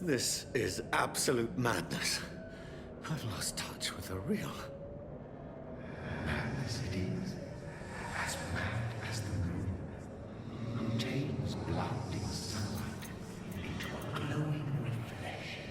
This is absolute madness. I've lost touch with the real. Madness it is. As mad as the moon. Contains blinding sunlight into a glowing reflection.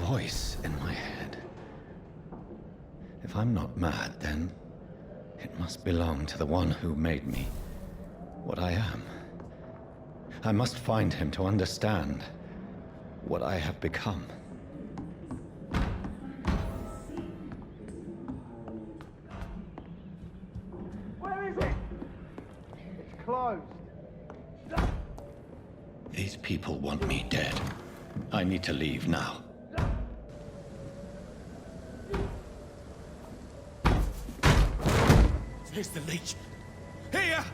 Voice in my head. If I'm not mad, then it must belong to the one who made me what I am. I must find him to understand what I have become. Where is it? It's closed. These people want me dead. I need to leave now. Here's the leech. Here!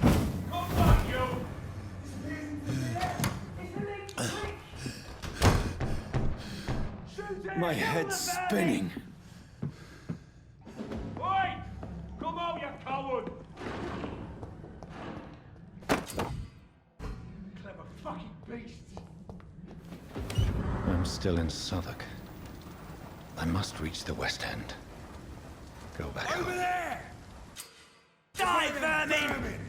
Come on, you! My head's spinning. Oi! Come out, you coward! Clever fucking beast! I'm still in Southwark. I must reach the West End. Go back Over home. there! Die, vermin!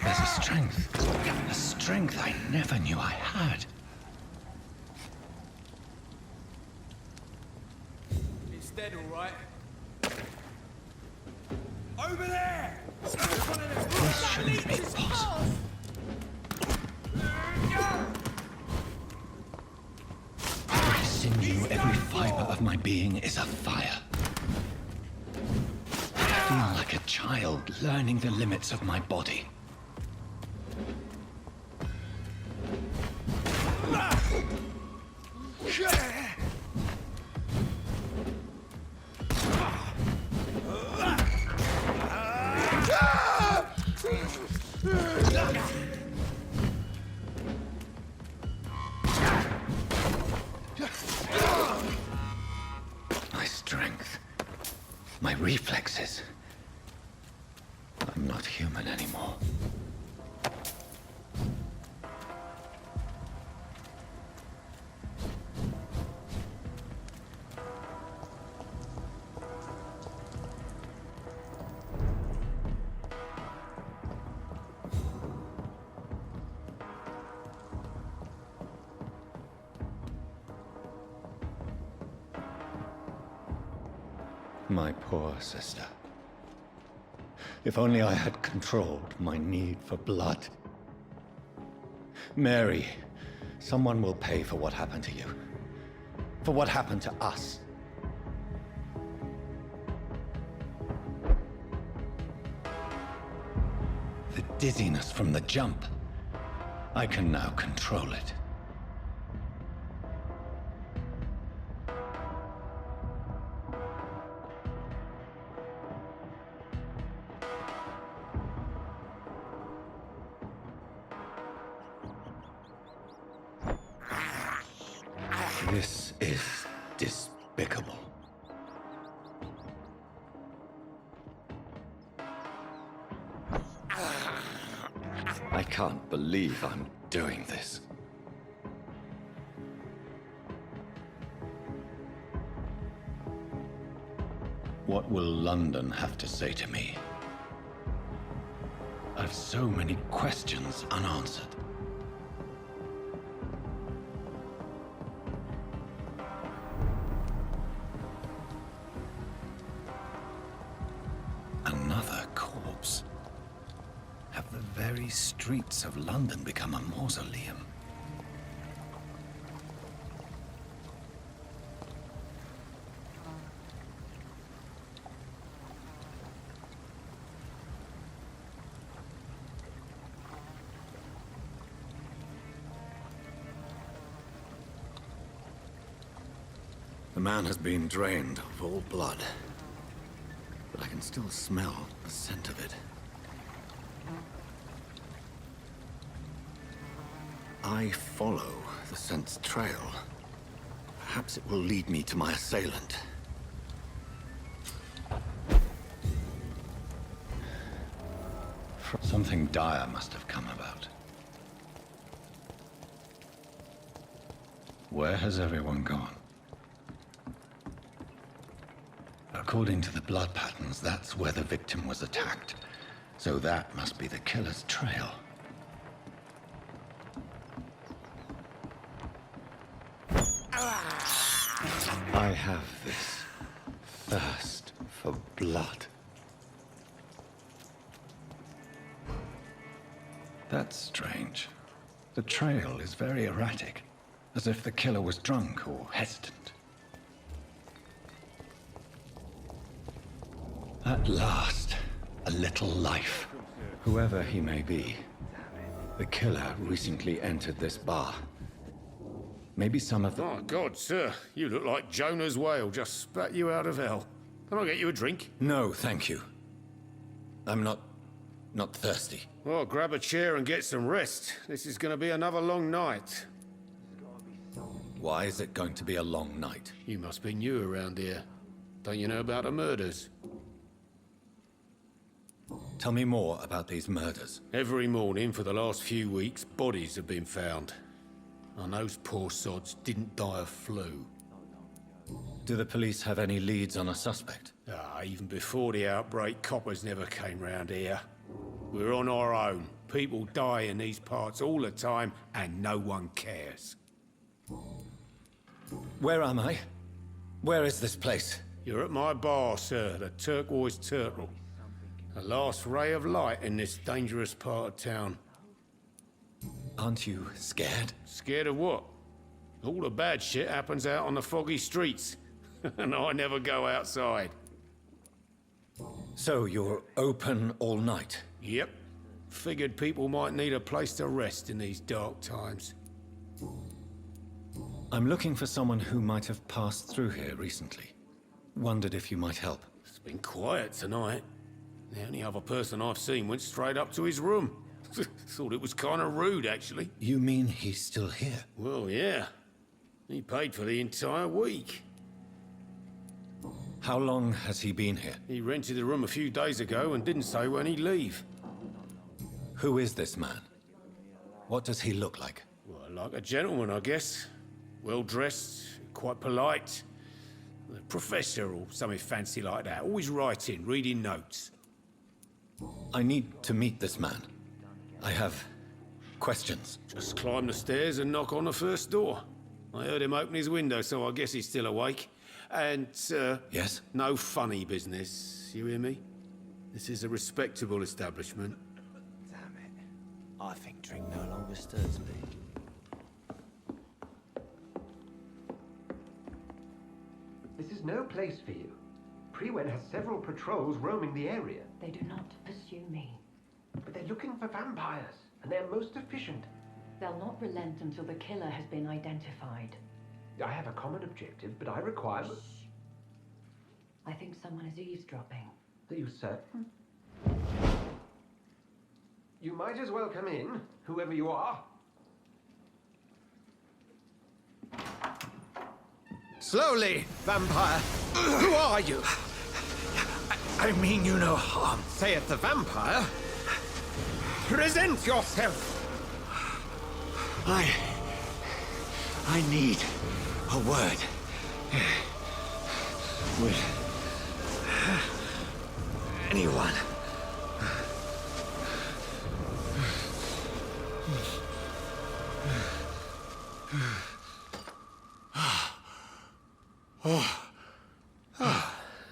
There's a strength I never knew I had. He's dead, all right. Over there! This shouldn't be possible. Every sinew, every fiber of my being is afire. I feel like a child learning the limits of my body. My strength, my reflexes. I'm not human anymore. My poor sister. If only I had controlled my need for blood. Mary, someone will pay for what happened to you. For what happened to us. The dizziness from the jump. I can now control it. This is despicable. I can't believe I'm doing this. What will London have to say to me? I've so many questions unanswered. Another corpse. Have the very streets of London become a mausoleum? man has been drained of all blood. But I can still smell the scent of it. I follow the scent's trail. Perhaps it will lead me to my assailant. Something dire must have come about. Where has everyone gone? According to the blood patterns, that's where the victim was attacked. So that must be the killer's trail. I have this thirst for blood. That's strange. The trail is very erratic, as if the killer was drunk or hesitant. At last, a little life. Whoever he may be, the killer recently entered this bar. Maybe some of the... Oh, God, sir. You look like Jonah's whale just spat you out of hell. Can I get you a drink? No, thank you. I'm not thirsty. Well, grab a chair and get some rest. This is going to be another long night. Why is it going to be a long night? You must be new around here. Don't you know about the murders? Tell me more about these murders. Every morning for the last few weeks, bodies have been found. And those poor sods didn't die of flu. Do the police have any leads on a suspect? Even before the outbreak, coppers never came round here. We're on our own. People die in these parts all the time, and no one cares. Where am I? Where is this place? You're at my bar, sir, the Turquoise Turtle. The last ray of light in this dangerous part of town. Aren't you scared? Scared of what? All the bad shit happens out on the foggy streets. And I never go outside. So you're open all night? Yep. Figured people might need a place to rest in these dark times. I'm looking for someone who might have passed through here recently. Wondered if you might help. It's been quiet tonight. The only other person I've seen went straight up to his room. Thought it was kind of rude, actually. You mean he's still here? Well, yeah. He paid for the entire week. How long has he been here? He rented the room a few days ago and didn't say when he'd leave. Who is this man? What does he look like? Well, like a gentleman, I guess. Well-dressed, quite polite. A professor or something fancy like that. Always writing, reading notes. I need to meet this man. I have questions. Just climb the stairs and knock on the first door. I heard him open his window, so I guess he's still awake. And, sir... Yes? No funny business, you hear me? This is a respectable establishment. Damn it. I think drink no longer stirs me. This is no place for you. Prewen has several patrols roaming the area. They do not pursue me. But they're looking for vampires, and they're most efficient. They'll not relent until the killer has been identified. I have a common objective, but I require... I think someone is eavesdropping. Are you certain? You might as well come in, whoever you are. Slowly, vampire! Who are you? I mean you no harm, saith the vampire. Present yourself! I need a word with anyone.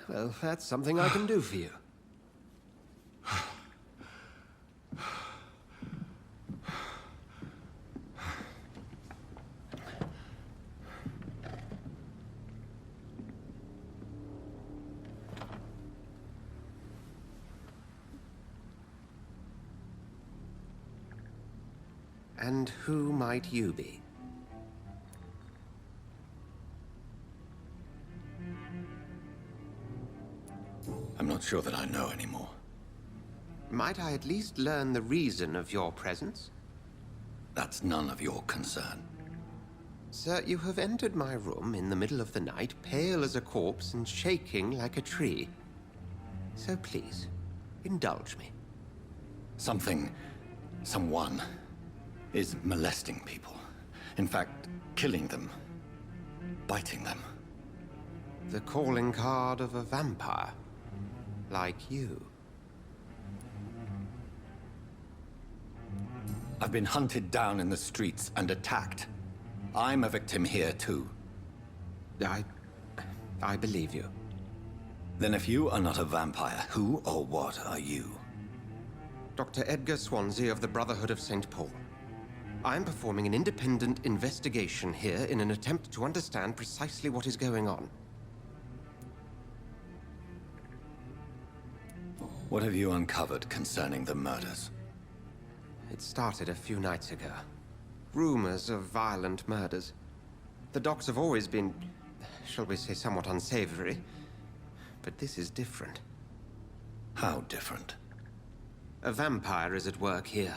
Well, that's something I can do for you. And who might you be? sure that I know anymore. Might I at least learn the reason of your presence? That's none of your concern. Sir, you have entered my room in the middle of the night, pale as a corpse and shaking like a tree. So please, indulge me. Someone is molesting people. In fact, killing them. Biting them. The calling card of a vampire. Like you. I've been hunted down in the streets and attacked. I'm a victim here, too. I believe you. Then if you are not a vampire, who or what are you? Dr. Edgar Swansea of the Brotherhood of St. Paul. I'm performing an independent investigation here in an attempt to understand precisely what is going on. What have you uncovered concerning the murders? It started a few nights ago. Rumors of violent murders. The docks have always been, shall we say, somewhat unsavory. But this is different. How different? A vampire is at work here.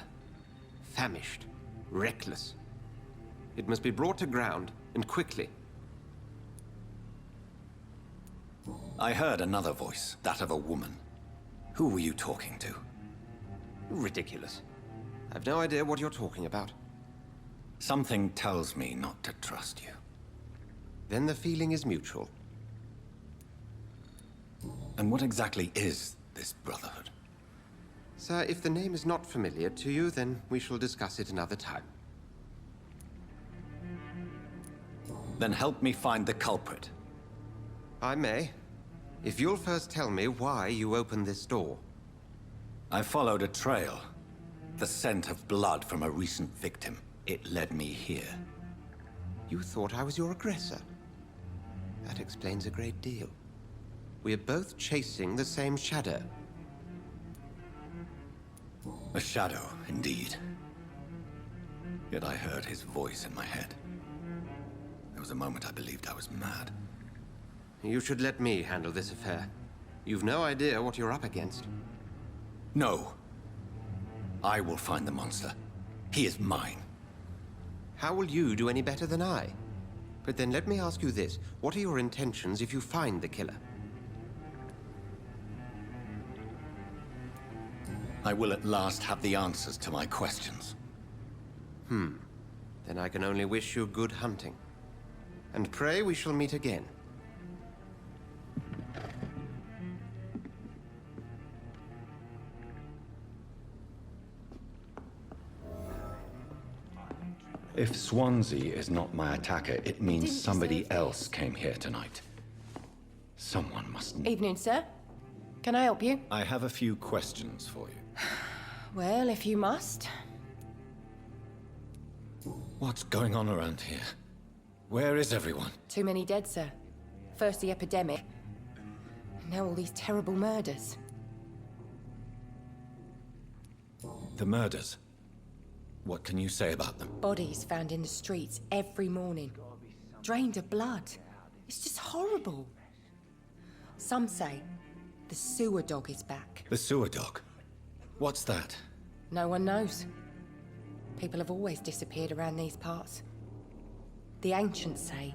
Famished. Reckless. It must be brought to ground, and quickly. I heard another voice, that of a woman. Who were you talking to? Ridiculous. I've no idea what you're talking about. Something tells me not to trust you. Then the feeling is mutual. And what exactly is this Brotherhood? Sir, if the name is not familiar to you, then we shall discuss it another time. Then help me find the culprit. I may. If you'll first tell me why you opened this door. I followed a trail. The scent of blood from a recent victim. It led me here. You thought I was your aggressor. That explains a great deal. We are both chasing the same shadow. A shadow, indeed. Yet I heard his voice in my head. There was a moment I believed I was mad. You should let me handle this affair. You've no idea what you're up against. No. I will find the monster. He is mine. How will you do any better than I? But then let me ask you this. What are your intentions if you find the killer? I will at last have the answers to my questions. Then I can only wish you good hunting. And pray we shall meet again. If Swansea is not my attacker, it means somebody else came here tonight. Someone must... Evening, sir. Can I help you? I have a few questions for you. Well, if you must. What's going on around here? Where is everyone? Too many dead, sir. First the epidemic. Now all these terrible murders. The murders. What can you say about them? Bodies found in the streets every morning. Drained of blood. It's just horrible. Some say the sewer dog is back. The sewer dog? What's that? No one knows. People have always disappeared around these parts. The ancients say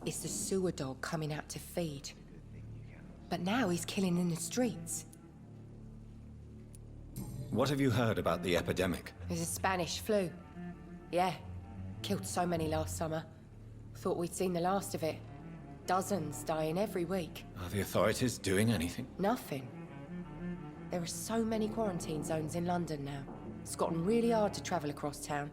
it's the sewer dog coming out to feed. But now he's killing in the streets. What have you heard about the epidemic? There's a Spanish flu. Yeah. Killed so many last summer. Thought we'd seen the last of it. Dozens dying every week. Are the authorities doing anything? Nothing. There are so many quarantine zones in London now. It's gotten really hard to travel across town.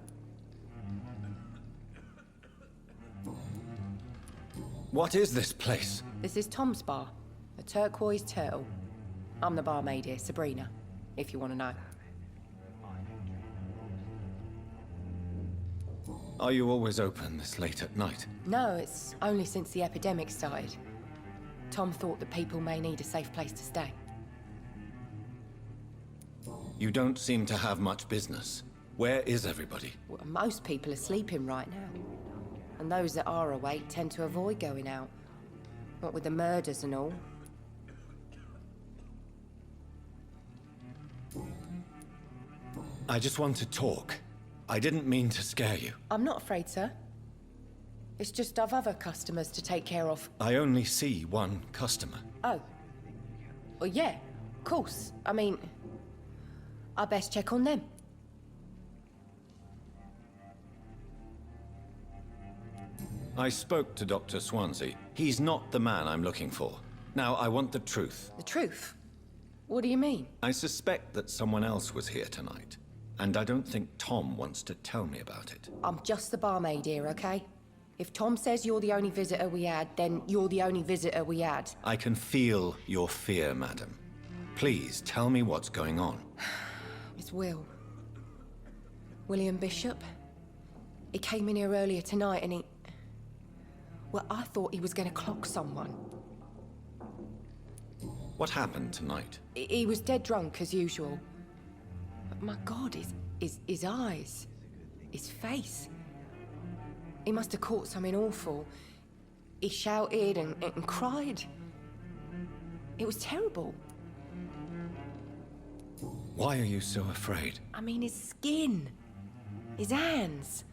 What is this place? This is Tom's bar. A turquoise turtle. I'm the barmaid here, Sabrina, if you want to know. Are you always open this late at night? No, it's only since the epidemic started. Tom thought that people may need a safe place to stay. You don't seem to have much business. Where is everybody? Well, most people are sleeping right now. And those that are awake tend to avoid going out. What with the murders and all. I just want to talk. I didn't mean to scare you. I'm not afraid, sir. It's just I've other customers to take care of. I only see one customer. Oh. Well, yeah, of course. I mean, I best check on them. I spoke to Dr. Swansea. He's not the man I'm looking for. Now, I want the truth. The truth? What do you mean? I suspect that someone else was here tonight, and I don't think Tom wants to tell me about it. I'm just the barmaid here, okay? If Tom says you're the only visitor we had, then you're the only visitor we had. I can feel your fear, madam. Please, tell me what's going on. It's Will. William Bishop. He came in here earlier tonight and he... Well, I thought he was going to clock someone. What happened tonight? He was dead drunk, as usual. But my God, his eyes, his face. He must have caught something awful. He shouted and cried. It was terrible. Why are you so afraid? I mean, his skin, his hands.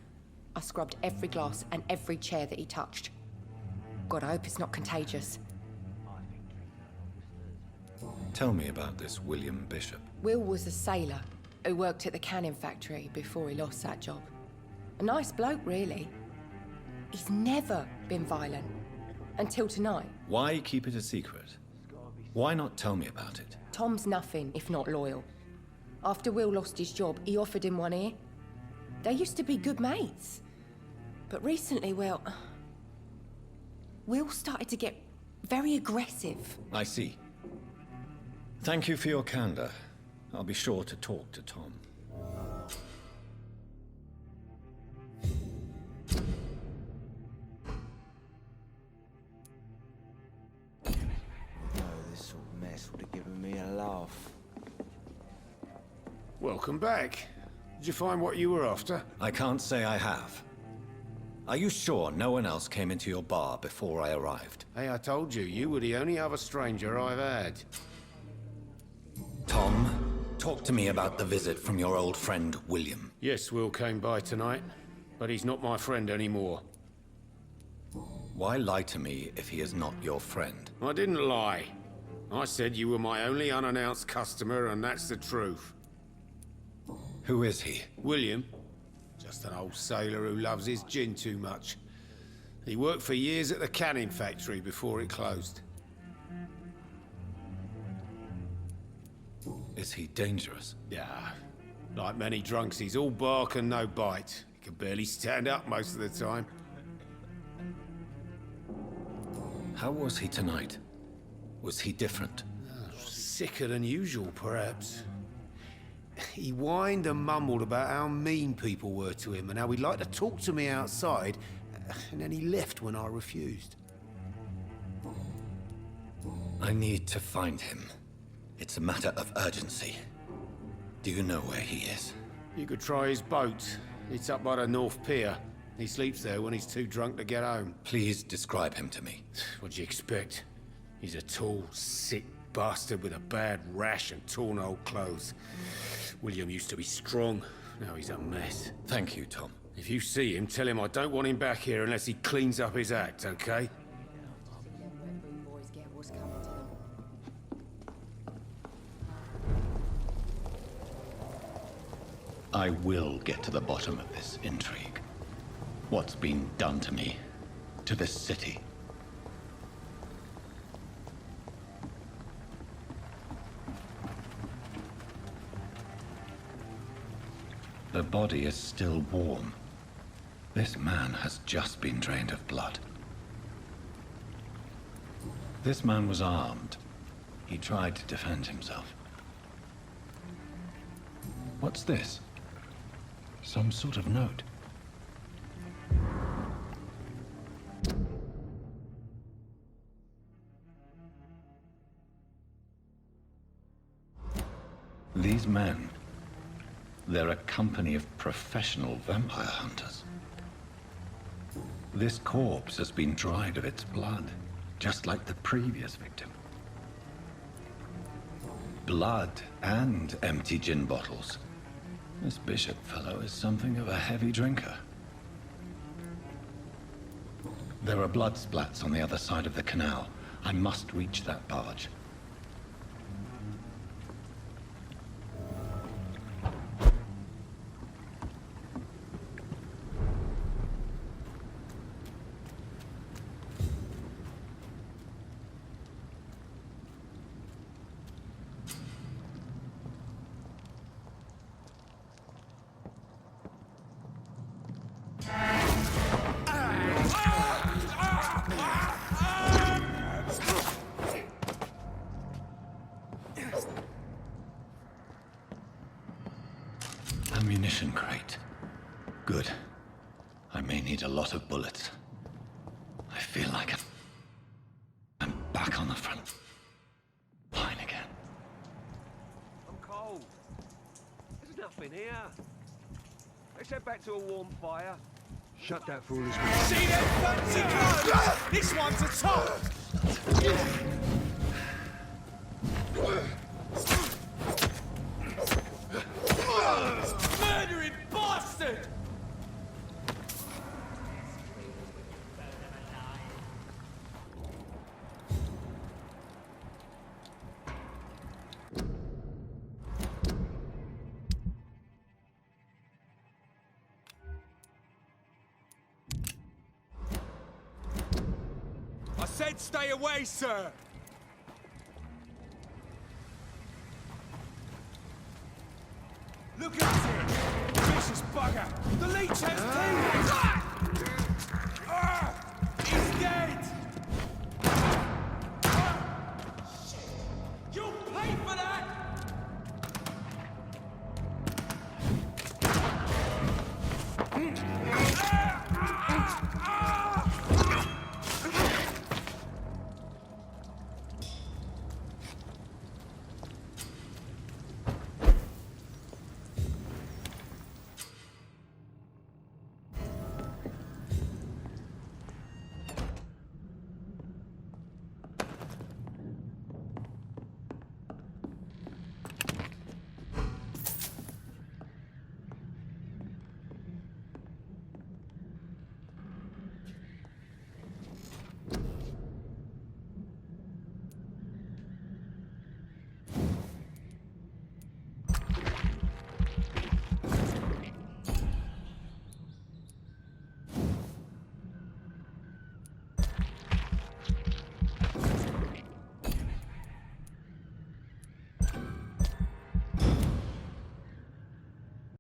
I scrubbed every glass and every chair that he touched. God, I hope it's not contagious. Tell me about this William Bishop. Will was a sailor who worked at the canning factory before he lost that job. A nice bloke, really. He's never been violent. Until tonight. Why keep it a secret? Why not tell me about it? Tom's nothing if not loyal. After Will lost his job, he offered him one ear. They used to be good mates. But recently, well... Will started to get very aggressive. I see. Thank you for your candor. I'll be sure to talk to Tom. This sort of mess would have given me a laugh. Welcome back. Did you find what you were after? I can't say I have. Are you sure no one else came into your bar before I arrived? Hey, I told you, you were the only other stranger I've had. Tom, talk to me about the visit from your old friend, William. Yes, Will came by tonight, but he's not my friend anymore. Why lie to me if he is not your friend? I didn't lie. I said you were my only unannounced customer, and that's the truth. Who is he? William. Just an old sailor who loves his gin too much. He worked for years at the canning factory before it closed. Is he dangerous? Yeah. Like many drunks, he's all bark and no bite. He can barely stand up most of the time. How was he tonight? Was he different? Sicker than usual, perhaps. He whined and mumbled about how mean people were to him and how he'd like to talk to me outside, and then he left when I refused. I need to find him. It's a matter of urgency. Do you know where he is? You could try his boat. It's up by the North Pier. He sleeps there when he's too drunk to get home. Please describe him to me. What do you expect? He's a tall, sick bastard with a bad rash and torn old clothes. William used to be strong. Now he's a mess. Thank you, Tom. If you see him, tell him I don't want him back here unless he cleans up his act, okay? I will get to the bottom of this intrigue. What's been done to me, to this city. The body is still warm. This man has just been drained of blood. This man was armed. He tried to defend himself. What's this? Some sort of note. These men, they're a company of professional vampire hunters. This corpse has been dried of its blood, just like the previous victim. Blood and empty gin bottles. This Bishop fellow is something of a heavy drinker. There are blood splats on the other side of the canal. I must reach that barge. Ammunition crate. Good. I may need a lot of bullets. I feel like I'm back on the front line again. I'm cold. There's nothing here. Let's head back to a warm fire. Shut that foolish mouth. See that fancy gun? This one's a top! Murdering bastard! I said stay away, sir! Look at it! Vicious bugger! The leech has